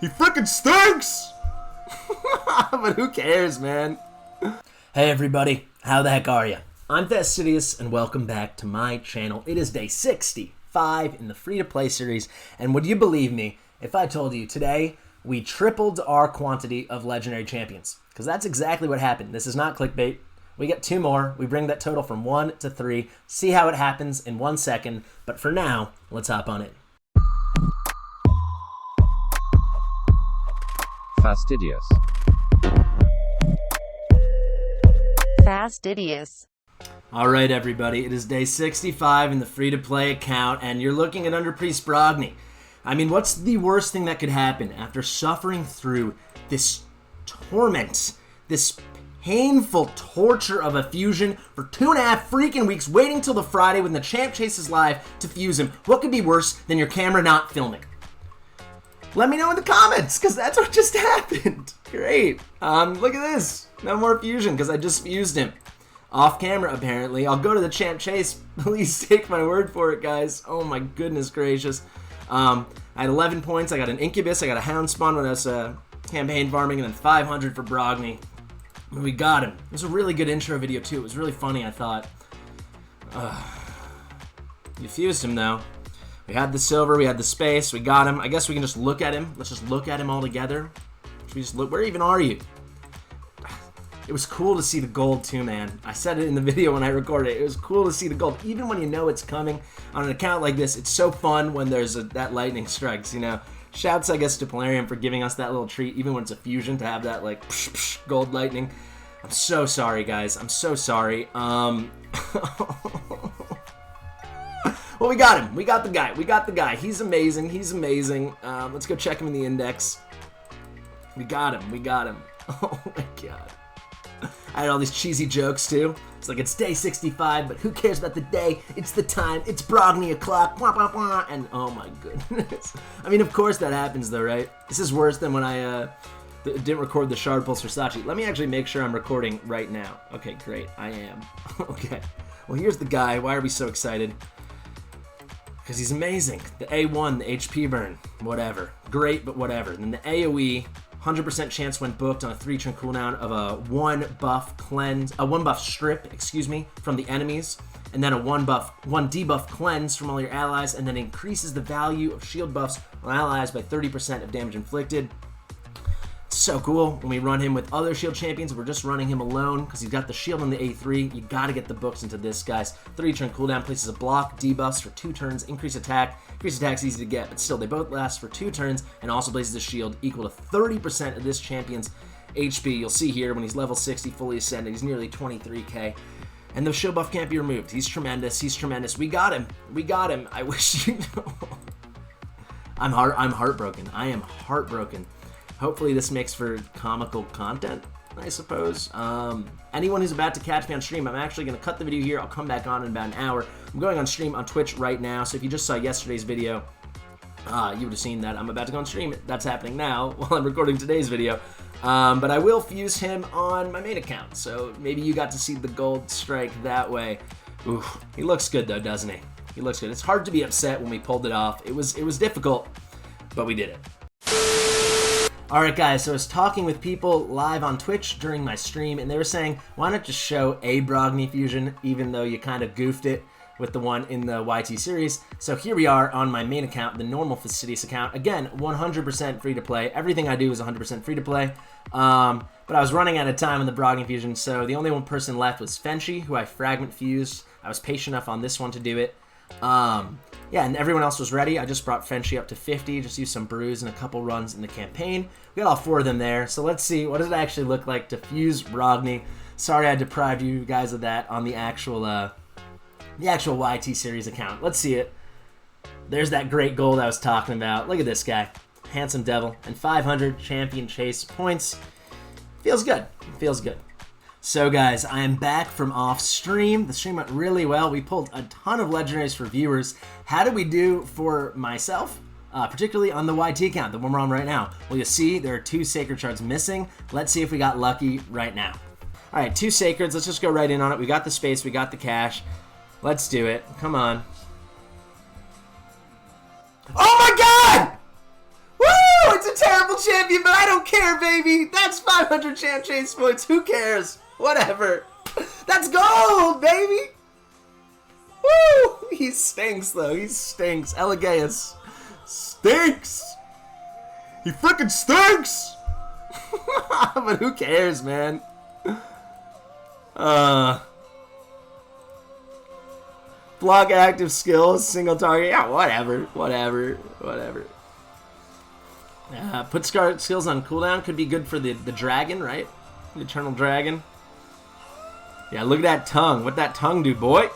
He freaking stinks! But who cares, man? Hey everybody, how the heck are you? I'm Fastidious, and welcome back to my channel. It is day 65 in the free-to-play series, and would you believe me if I told you today we tripled our quantity of legendary champions? Because that's exactly what happened. This is not clickbait. We get 2 more. We bring that total from 1 to 3. See how it happens in 1 second. But for now, let's hop on it. Fastidious. Fastidious. All right, everybody. It is day 65 in the free-to-play account, and you're looking at Under Priest Brogni. I mean, what's the worst thing that could happen after suffering through this torment, this painful torture of a fusion for 2.5 freaking weeks, waiting till the Friday when the champ chases live to fuse him? What could be worse than your camera not filming? Let me know in the comments, because that's what just happened. Great. Look at this. No more fusion, because I just fused him. Off camera, apparently. I'll go to the champ chase. Please take my word for it, guys. Oh my goodness gracious. I had 11 points. I got an Incubus. I got a Hound Spawn when I was campaign farming, and then 500 for Brogni. We got him. It was a really good intro video, too. It was really funny, I thought. You fused him, though. We had the silver, we had the space, we got him. I guess we can just look at him. Let's just look at him all together. Should we just look? Where even are you? It was cool to see the gold, too, man. I said it in the video when I recorded it. It was cool to see the gold. Even when you know it's coming on an account like this, it's so fun when there's that lightning strikes, you know. Shouts, I guess, to Polarium for giving us that little treat, even when it's a fusion, to have that, like, psh, psh, gold lightning. I'm so sorry, guys. I'm so sorry. Well, we got him. We got the guy. We got the guy. He's amazing. He's amazing. Let's go check him in the index. We got him. We got him. Oh, my God. I had all these cheesy jokes, too. It's like, it's day 65, but who cares about the day? It's the time. It's Brogni o'clock. Wah, wah, wah. And, oh, my goodness. I mean, of course that happens, though, right? This is worse than when I didn't record the Shard Pulse for Sachi. Let me actually make sure I'm recording right now. Okay, great. I am. Okay. Well, here's the guy. Why are we so excited? Because he's amazing. The A1, the HP burn, whatever. Great, but whatever. And then the AoE, 100% chance when booked on a 3-turn cooldown of a 1 buff cleanse, a 1 buff strip, excuse me, from the enemies, and then a 1 debuff cleanse from all your allies, and then increases the value of shield buffs on allies by 30% of damage inflicted. It's so cool. When we run him with other shield champions, we're just running him alone because he's got the shield on the A3. You got to get the books into this, guys. 3-turn cooldown, places a block, debuffs for 2 turns, increase attack. Increase attack's easy to get, but still, they both last for 2 turns, and also places a shield equal to 30% of this champion's HP. You'll see here when he's level 60, fully ascended, he's nearly 23k. And the shield buff can't be removed. He's tremendous. He's tremendous. We got him. We got him. I wish you know. I'm heartbroken. I am heartbroken. Hopefully this makes for comical content, I suppose. Anyone who's about to catch me on stream, I'm actually going to cut the video here. I'll come back on in about an hour. I'm going on stream on Twitch right now, so if you just saw yesterday's video, you would have seen that I'm about to go on stream. That's happening now while I'm recording today's video. But I will fuse him on my main account, so maybe you got to see the gold strike that way. Oof, he looks good though, doesn't he? He looks good. It's hard to be upset when we pulled it off. It was difficult, but we did it. Alright guys, so I was talking with people live on Twitch during my stream, and they were saying, why not just show a Brogni fusion, even though you kind of goofed it with the one in the YT series. So here we are on my main account, the normal Fastidious account. Again, 100% free to play. Everything I do is 100% free to play. But I was running out of time on the Brogni fusion, so the only one person left was Fenshi, who I fragment fused. I was patient enough on this one to do it. Yeah, and everyone else was ready. I just brought Frenchie up to 50, just used some brews and a couple runs in the campaign. We got all 4 of them there, so let's see, what does it actually look like to fuse Brogni? Sorry I deprived you guys of that on the actual YT series account. Let's see it. There's that great gold I was talking about. Look at this guy. Handsome devil. And 500 champion chase points. Feels good. Feels good. So guys, I am back from off stream. The stream went really well. We pulled a ton of legendaries for viewers. How did we do for myself? Particularly on the YT account, the one we're on right now. Well, you see there are 2 sacred shards missing. Let's see if we got lucky right now. All right, 2 sacreds. Let's just go right in on it. We got the space. We got the cash. Let's do it. Come on. Oh my God! Woo! It's a a terrible champion, but I don't care, baby. That's 500 champ chase points. Who cares? Whatever. That's gold, baby. Woo! He stinks, though. He stinks. Elegaius stinks. He freaking stinks. But who cares, man? Block active skills, single target. Yeah, whatever. Put scar skills on cooldown. Could be good for the dragon, right? The eternal dragon. Yeah, look at that tongue. What that tongue do, boy?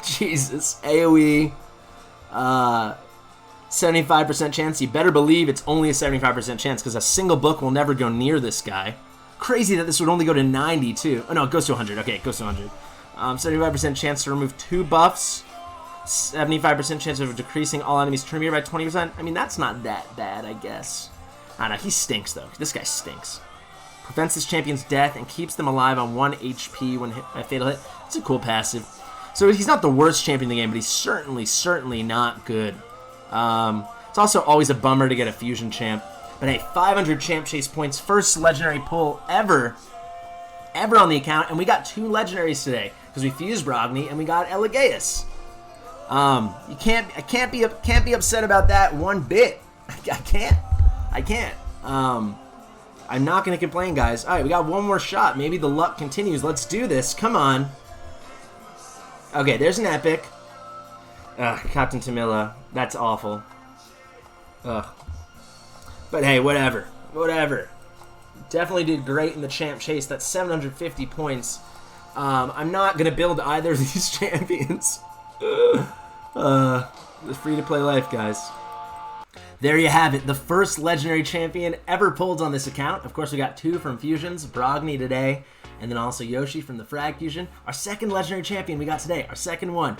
Jesus. AoE. 75% chance. You better believe it's only a 75% chance because a single book will never go near this guy. Crazy that this would only go to 90 too. Oh no, it goes to 100. Okay, it goes to 100. 75% chance to remove 2 buffs. 75% chance of decreasing all enemies' turn meter by 20%. I mean, that's not that bad, I guess. I don't know. He stinks though. This guy stinks. Prevents his champion's death and keeps them alive on 1 HP when hit by fatal hit. It's a cool passive. So he's not the worst champion in the game, but he's certainly not good. It's also always a bummer to get a fusion champ. But hey, 500 champ chase points, first legendary pull ever on the account, and we got 2 legendaries today because we fused Brogni and we got Elegaius. I can't be upset about that one bit. I can't. I'm not gonna complain, guys. All right, we got one more shot. Maybe the luck continues. Let's do this. Come on. Okay, there's an epic. Captain Temila. That's awful. Ugh. But hey, whatever. Definitely did great in the champ chase. That's 750 points. I'm not going to build either of these champions. The free-to-play life, guys. There you have it. The first legendary champion ever pulled on this account. Of course, we got 2 from fusions. Brogni today. And then also Yoshi from the Frag Fusion. Our second legendary champion we got today. Our second one.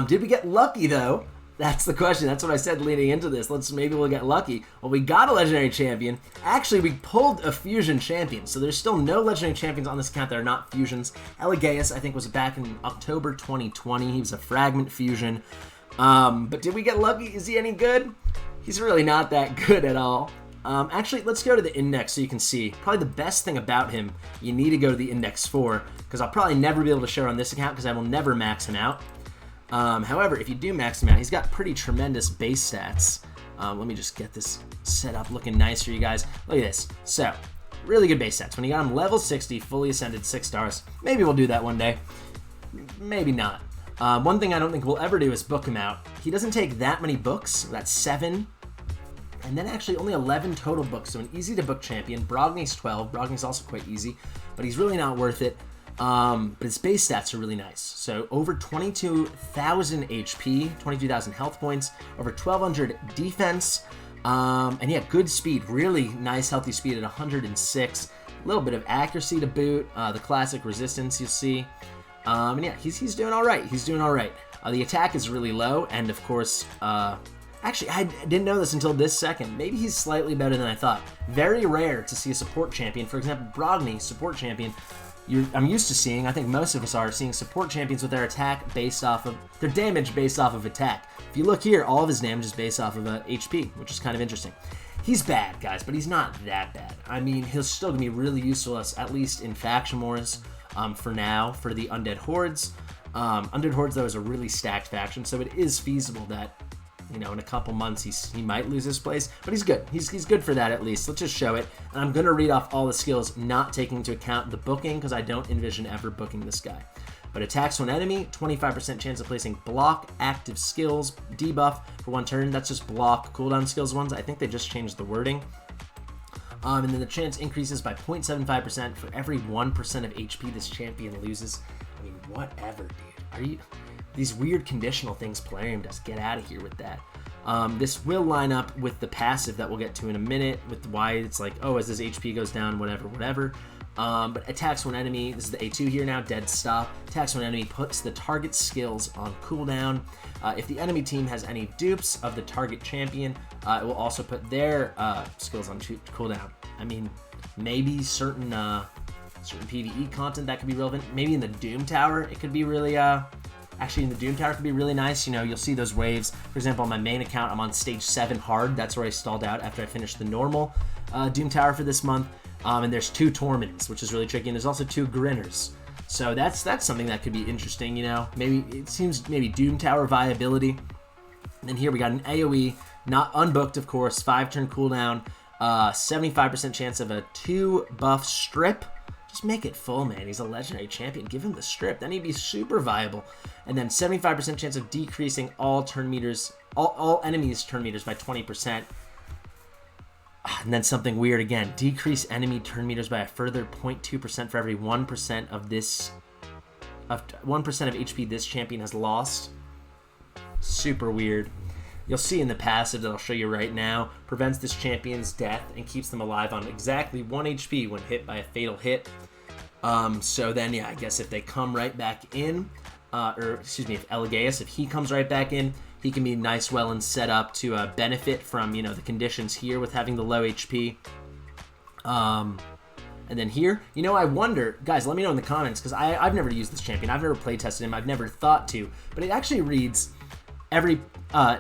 Did we get lucky, though? That's the question. That's what I said leading into this. Maybe we'll get lucky. Well, we got a legendary champion. Actually, we pulled a fusion champion. So there's still no legendary champions on this account that are not fusions. Elegaius, I think, was back in October 2020. He was a fragment fusion. But did we get lucky? Is he any good? He's really not that good at all. Actually, let's go to the index so you can see. Probably the best thing about him, you need to go to the index for, because I'll probably never be able to show it on this account because I will never max him out. However, if you do max him out, he's got pretty tremendous base stats. Let me just get this set up looking nice for you guys. Look at this. So, really good base stats. When you got him level 60, fully ascended 6 stars. Maybe we'll do that one day. Maybe not. One thing I don't think we'll ever do is book him out. He doesn't take that many books. That's 7. And then actually only 11 total books, so an easy to book champion. Brogni's 12. Brogni's also quite easy, but he's really not worth it. But his base stats are really nice. So over 22,000 HP, 22,000 health points, over 1,200 defense, and yeah, good speed. Really nice healthy speed at 106. A little bit of accuracy to boot. The classic resistance you'll see. And yeah, he's doing all right. The attack is really low, and of course, actually, I didn't know this until this second. Maybe he's slightly better than I thought. Very rare to see a support champion. For example, Brogni, support champion. I'm used to seeing, I think most of us are, seeing support champions with their attack based off of, their damage based off of attack. If you look here, all of his damage is based off of HP, which is kind of interesting. He's bad, guys, but he's not that bad. I mean, he'll still gonna be really useful, at least in faction wars for now, for the Undead Hordes. Undead Hordes, though, is a really stacked faction, so it is feasible that, you know, in a couple months he might lose his place, but he's good. He's good for that at least. Let's just show it. And I'm gonna read off all the skills, not taking into account the booking, because I don't envision ever booking this guy. But attacks on enemy, 25% chance of placing block active skills debuff for 1 turn. That's just block cooldown skills ones. I think they just changed the wording. And then the chance increases by 0.75% for every 1% of HP this champion loses. I mean, whatever, dude. Are you? These weird conditional things playing, just get out of here with that. This will line up with the passive that we'll get to in a minute, with why it's like, oh, as his HP goes down, whatever. But attacks when enemy, this is the A2 here now, dead stop. Attacks when enemy puts the target skills on cooldown. If the enemy team has any dupes of the target champion, it will also put their skills on cooldown. I mean, maybe certain PvE content that could be relevant. Maybe in the Doom Tower, it could be really actually in the Doom Tower could be really nice. You know, you'll see those waves. For example, on my main account, I'm on stage 7 hard. That's where I stalled out after I finished the normal Doom Tower for this month. And there's 2 Torments, which is really tricky, and there's also 2 Grinners. So that's something that could be interesting, you know. Maybe it seems maybe Doom Tower viability. And then here we got an AoE, not unbooked, of course, 5-turn cooldown, 75% chance of a 2 buff strip. Just make it full, man. He's a legendary champion. Give him the strip. Then he'd be super viable. And then 75% chance of decreasing all turn meters, all enemies' turn meters by 20%. And then something weird again. Decrease enemy turn meters by a further 0.2% for every 1% of this, 1% of HP this champion has lost. Super weird. You'll see in the passive that I'll show you right now, prevents this champion's death and keeps them alive on exactly 1 HP when hit by a fatal hit. So then, yeah, I guess if they come right back in, or excuse me, if Elegaius, if he comes right back in, he can be nice, well, and set up to benefit from, you know, the conditions here with having the low HP. And then here, you know, I wonder, guys, let me know in the comments, because I've never used this champion. I've never play tested him. I've never thought to, but it actually reads every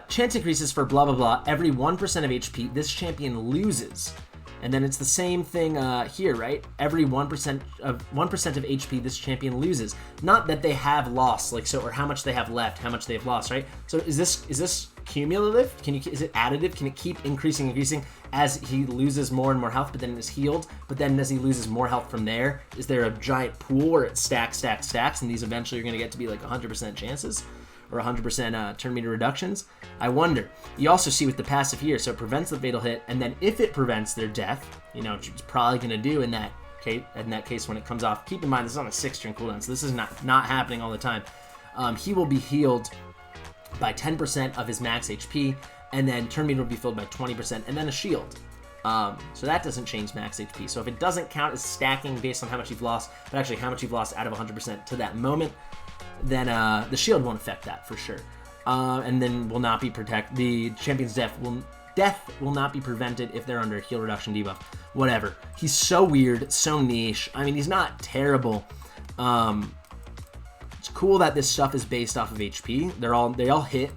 chance increases for blah, blah, blah. Every 1% of HP, this champion loses. And then it's the same thing here, right? Every 1% of HP, this champion loses. Not that they have lost, like so, or how much they have left, how much they've lost, right? So is this cumulative? Is it additive? Can it keep increasing as he loses more and more health, but then is healed? But then as he loses more health from there, is there a giant pool where it stacks, and these eventually are going to get to be like 100% chances? Or 100% turn meter reductions? I wonder. You also see with the passive here, so it prevents the fatal hit, and then if it prevents their death, you know, which it's probably going to do in that case when it comes off. Keep in mind, this is on a 6-turn cooldown, so this is not happening all the time. He will be healed by 10% of his max HP, and then turn meter will be filled by 20%, and then a shield. So that doesn't change max HP. So if it doesn't count as stacking based on how much you've lost, but actually how much you've lost out of 100% to that moment, then the shield won't affect that for sure. And then will not be the champion's death will not be prevented if they're under a heal reduction debuff. Whatever. He's so weird, so niche. I mean, he's not terrible. It's cool that this stuff is based off of HP. They all hit.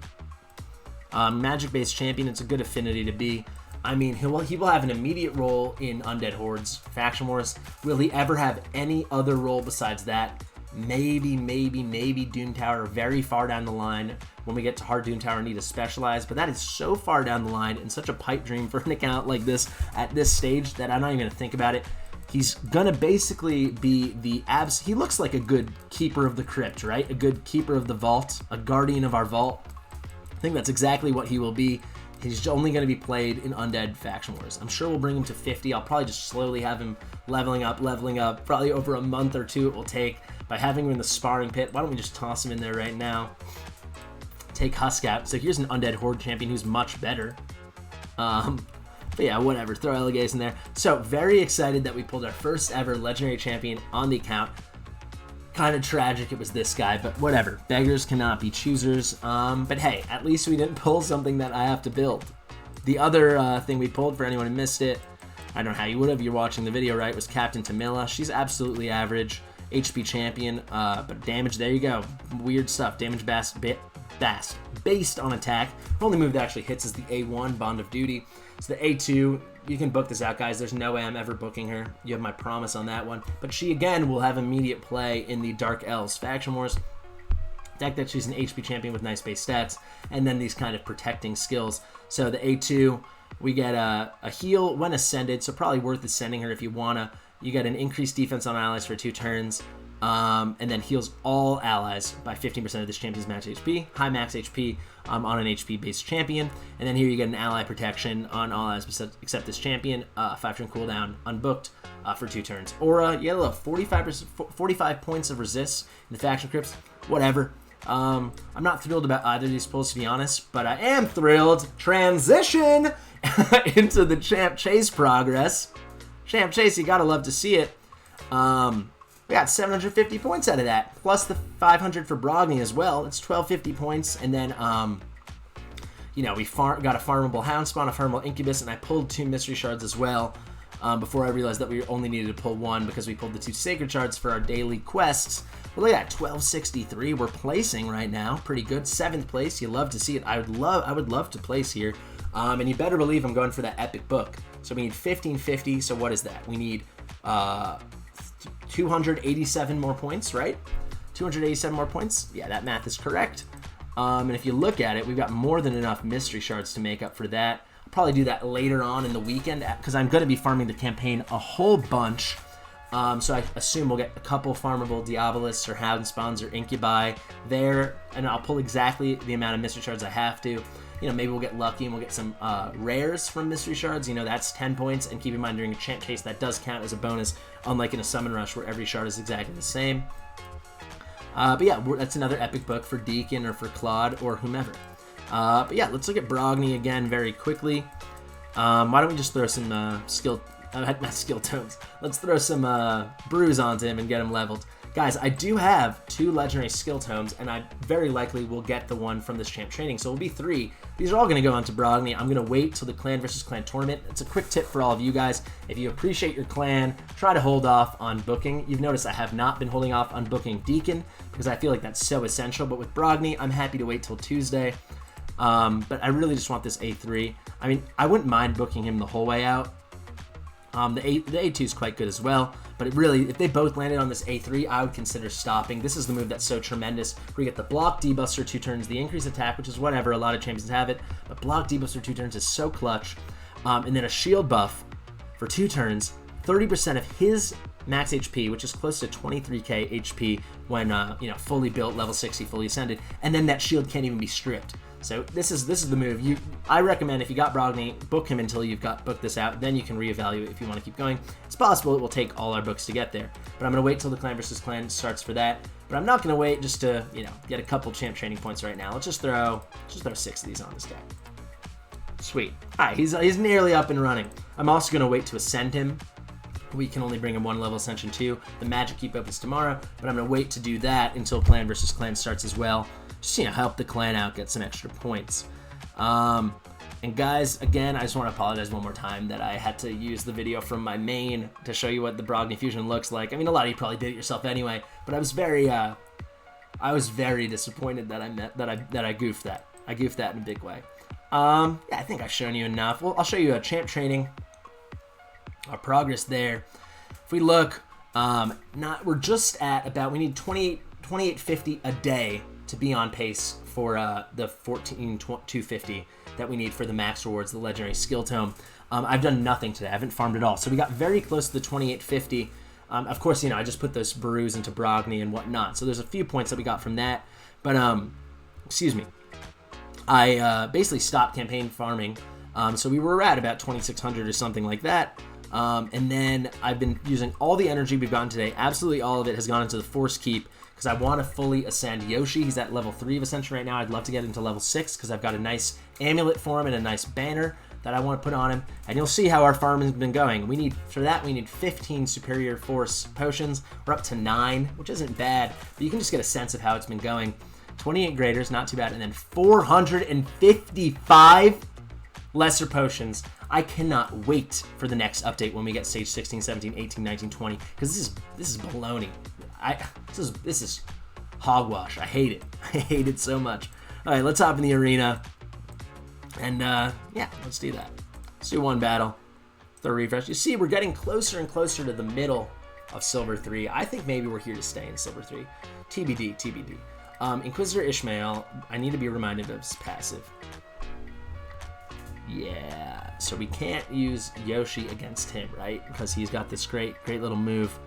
Magic-based champion, it's a good affinity to be. I mean, he will have an immediate role in Undead Hordes, Faction Wars. Will he ever have any other role besides that? Maybe Doom Tower very far down the line when we get to hard Doom Tower need to specialize, but that is so far down the line and such a pipe dream for an account like this at this stage that I'm not even going to think about it. He's going to basically be he looks like a good keeper of the crypt, right? A good keeper of the vault, a guardian of our vault. I think that's exactly what he will be. He's only going to be played in Undead Faction Wars. I'm sure we'll bring him to 50. I'll probably just slowly have him leveling up, probably over a month or 2 it will take. By having him in the sparring pit, why don't we just toss him in there right now? Take Husk out. So here's an Undead Horde champion who's much better. But yeah, whatever. Throw Elegaius in there. So very excited that we pulled our first ever legendary champion on the account. Kind of tragic it was this guy, but whatever. Beggars cannot be choosers. But hey, at least we didn't pull something that I have to build. The other thing we pulled, for anyone who missed it, I don't know how you would have, you're watching the video, right, was Captain Temila. She's absolutely average. HP champion, but damage, there you go. Weird stuff. Damage based on attack. The only move that actually hits is the A1, Bond of Duty. So the A2, you can book this out, guys. There's no way I'm ever booking her. You have my promise on that one. But she, again, will have immediate play in the Dark Elves Faction Wars. Deck that she's an HP champion with nice base stats, and then these kind of protecting skills. So the A2, we get a heal when ascended, so probably worth ascending her if you wanna. You get an increased defense on allies for 2 turns, and then heals all allies by 15% of this champion's max HP, high max HP on an HP-based champion. And then here you get an ally protection on all allies except this champion, 5-turn cooldown, unbooked for 2 turns. Aura, you get 45 points of resist in the faction crypts, whatever. I'm not thrilled about either of these pulls, to be honest, but I am thrilled. Transition into the Champ Chase progress. Champ Chase, you gotta love to see it. We got 750 points out of that, plus the 500 for Brogni as well. It's 1250 points, and then you know, we got a farmable Hound Spawn, a farmable Incubus, and I pulled 2 Mystery Shards as well. before I realized that we only needed to pull one because we pulled the 2 Sacred Shards for our daily quests. Well, look at that, 1263. We're placing right now. Pretty good. 7th place. You love to see it. I would love to place here. And you better believe I'm going for that epic book. So we need 1550. So what is that? We need 287 more points, right? 287 more points. Yeah, that math is correct. And if you look at it, we've got more than enough mystery shards to make up for that. I'll probably do that later on in the weekend because I'm going to be farming the campaign a whole bunch. So I assume we'll get a couple farmable Diabolos or Hound Spawns or Incubi there, and I'll pull exactly the amount of mystery shards I have to. You know, maybe we'll get lucky and we'll get some rares from mystery shards. You know, that's 10 points, and keep in mind during a champ chase that does count as a bonus, unlike in a summon rush where every shard is exactly the same. But yeah, that's another epic book for Deacon or for Claude or whomever. But yeah, let's look at Brogni again very quickly. Why don't we just throw some not skill tones. Let's throw some brews onto him and get him leveled. Guys, I do have 2 legendary skill tomes, and I very likely will get the one from this champ training, so it'll be 3. These are all going to go onto Brogni. I'm going to wait till the clan versus clan tournament. It's a quick tip for all of you guys. If you appreciate your clan, try to hold off on booking. You've noticed I have not been holding off on booking Deacon because I feel like that's so essential, but with Brogni, I'm happy to wait till Tuesday. But I really just want this A3. I mean, I wouldn't mind booking him the whole way out. The A2 is quite good as well, but it really, if they both landed on this A3, I would consider stopping. This is the move that's so tremendous. We get the block debuffs for 2 turns, the increased attack, which is whatever, a lot of champions have it, but block debuffs for 2 turns is so clutch. And then a shield buff for 2 turns, 30% of his max HP, which is close to 23k HP when fully built, level 60, fully ascended, and then that shield can't even be stripped. So this is the move. I recommend if you got Brogni, book him until you've booked this out. Then you can reevaluate if you want to keep going. It's possible it will take all our books to get there, but I'm gonna wait till the clan versus clan starts for that. But I'm not gonna wait just to get a couple champ training points right now. Let's just throw 6 of these on this guy. Sweet. All right, he's nearly up and running. I'm also gonna wait to ascend him. We can only bring him 1 level ascension 2. The magic keep opens tomorrow, but I'm gonna wait to do that until clan versus clan starts as well. Just help the clan out, get some extra points. And guys, again, I just want to apologize one more time that I had to use the video from my main to show you what the Brogni fusion looks like. I mean, a lot of you probably did it yourself anyway, but I was very disappointed that I goofed that. I goofed that in a big way. Yeah, I think I've shown you enough. Well, I'll show you a champ training, our progress there. If we look, we're just at about, we need 2850 a day to be on pace for the 14,250 that we need for the max rewards, the legendary skill tome. I've done nothing today. I haven't farmed at all. So we got very close to the 2850. Of course, I just put those brews into Brogni and whatnot. So there's a few points that we got from that. But, excuse me. I basically stopped campaign farming. So we were at about 2,600 or something like that. And then I've been using all the energy we've gotten today. Absolutely all of it has gone into the Force Keep because I want to fully ascend Yoshi. He's at level 3 of Ascension right now. I'd love to get into level 6 because I've got a nice amulet for him and a nice banner that I want to put on him. And you'll see how our farm has been going. For that, we need 15 Superior Force potions. We're up to 9, which isn't bad, but you can just get a sense of how it's been going. 28 graders, not too bad. And then 455 lesser potions. I cannot wait for the next update when we get stage 16, 17, 18, 19, 20, because this is baloney. This is hogwash. I hate it. I hate it so much. All right, let's hop in the arena, and yeah, let's do that. Let's do one battle. Throw a refresh. You see, we're getting closer and closer to the middle of Silver 3. I think maybe we're here to stay in Silver 3. TBD, TBD. Inquisitor Ishmael, I need to be reminded of his passive. Yeah, so we can't use Yoshi against him, right? Because he's got this great little move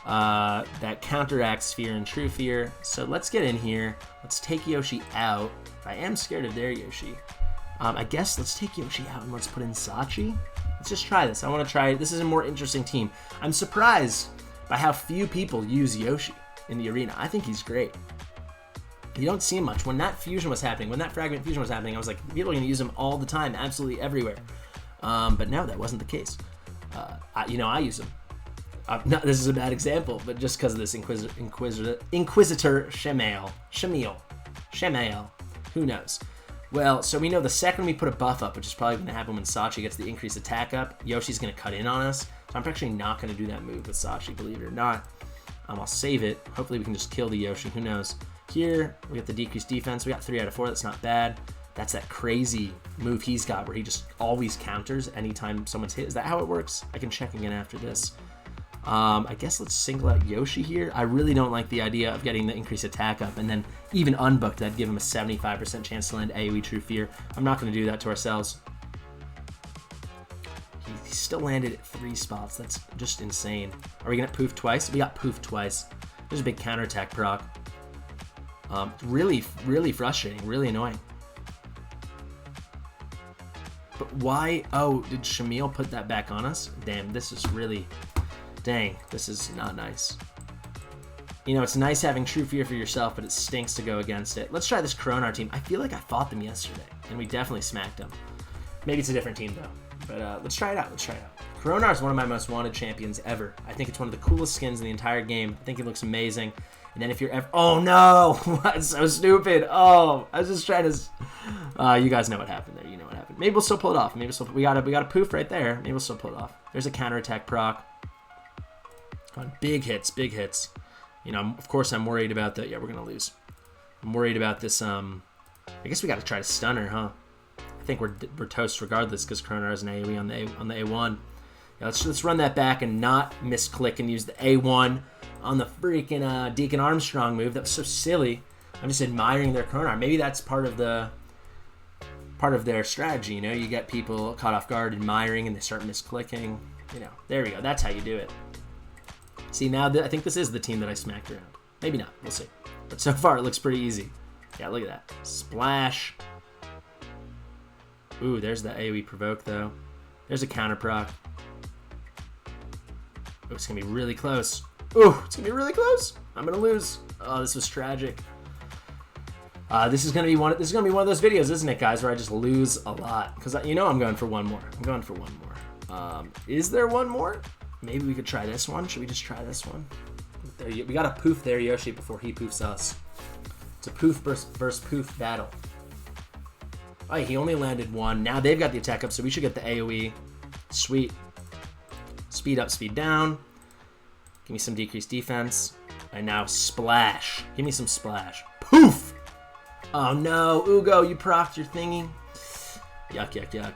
that counteracts Fear and True Fear. So let's get in here. Let's take Yoshi out. I am scared of their Yoshi. I guess let's take Yoshi out and let's put in Sachi. Let's just try this. I want to try. This is a more interesting team. I'm surprised by how few people use Yoshi in the arena. I think he's great. You don't see him much. When that fusion was happening, when that fragment fusion was happening, I was like, people are going to use him all the time, absolutely everywhere. But now that wasn't the case. I use him. No, this is a bad example, but just because of this Inquisitor Shemael. Who knows? Well, so we know the second we put a buff up, which is probably going to happen when Sachi gets the increased attack up, Yoshi's going to cut in on us. So I'm actually not going to do that move with Sachi, believe it or not. I'll save it. Hopefully we can just kill the Yoshi. Who knows? Here, we got the decreased defense. We got 3 out of 4. That's not bad. That's that crazy move he's got where he just always counters anytime someone's hit. Is that how it works? I can check again after this. I guess let's single out Yoshi here. I really don't like the idea of getting the increased attack up and then even unbooked. That'd give him a 75% chance to land AoE True Fear. I'm not going to do that to ourselves. He still landed at 3 spots. That's just insane. Are we going to poof twice? We got poof twice. There's a big counterattack proc. Really, really frustrating. Really annoying. But why? Oh, did Shamil put that back on us? Damn, this is really... Dang, this is not nice. You know, it's nice having True Fear for yourself, but it stinks to go against it. Let's try this Kronar team. I feel like I fought them yesterday, and we definitely smacked them. Maybe it's a different team, though. But let's try it out. Let's try it out. Kronar is one of my most wanted champions ever. I think it's one of the coolest skins in the entire game. I think it looks amazing. And then if you're ever... Oh, no! That's so stupid. Oh, I was just trying to... you guys know what happened there. You know what happened. Maybe we'll still pull it off. Maybe we'll still... We got a poof right there. Maybe we'll still pull it off. There's a counterattack proc. On big hits, big hits. You know, of course I'm worried about that. Yeah, we're going to lose. I'm worried about this. I guess we got to try to stun her, huh? I think we're toast regardless because Kronar has an AoE on the A1. Yeah, let's run that back and not misclick and use the A1 on the freaking Deacon Armstrong move. That was so silly. I'm just admiring their Kronar. Maybe that's part of their strategy. You know, you get people caught off guard, admiring, and they start misclicking. You know, there we go. That's how you do it. See, now I think this is the team that I smacked around. Maybe not. We'll see. But so far, it looks pretty easy. Yeah, look at that. Splash. Ooh, there's the AoE provoke, though. There's a counter proc. Oh, it's going to be really close. Ooh, it's going to be really close. I'm going to lose. Oh, this was tragic. This is going to be one of those videos, isn't it, guys, where I just lose a lot. Because, you know, I'm going for one more. I'm going for one more. Is there one more? Maybe we could try this one. Should we just try this one? There, we got a poof there, Yoshi, before he poofs us. It's a poof versus poof battle. Oh, he only landed 1. Now they've got the attack up, so we should get the AoE. Sweet. Speed up, speed down. Give me some decreased defense. And now splash. Give me some splash. Poof! Oh no, Ugo, you procced your thingy. Yuck, yuck, yuck.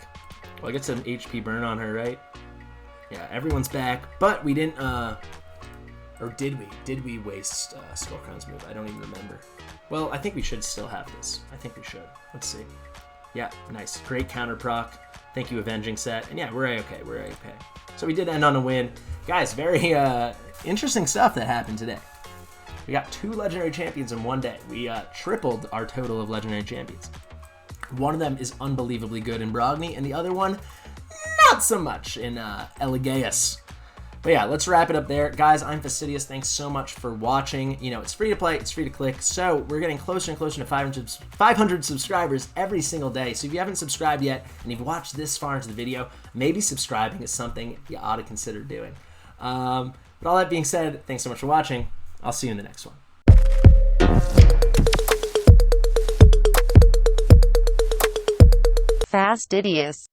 Well, I get some HP burn on her, right? Yeah, everyone's back, but we didn't, or did we? Did we waste Skullcrown's move? I don't even remember. Well, I think we should still have this. I think we should. Let's see. Yeah, nice. Great counter proc. Thank you, Avenging Set. And yeah, we're A-okay. We're A-okay. So we did end on a win. Guys, very interesting stuff that happened today. We got 2 legendary champions in one day. We tripled our total of legendary champions. One of them is unbelievably good in Brogni, and the other one, not so much in Elegaius. But yeah, let's wrap it up there. Guys, I'm Fastidious. Thanks so much for watching. You know, it's free to play. It's free to click. So we're getting closer and closer to 500 subscribers every single day. So if you haven't subscribed yet and you've watched this far into the video, maybe subscribing is something you ought to consider doing. But all that being said, thanks so much for watching. I'll see you in the next one. Fastidious.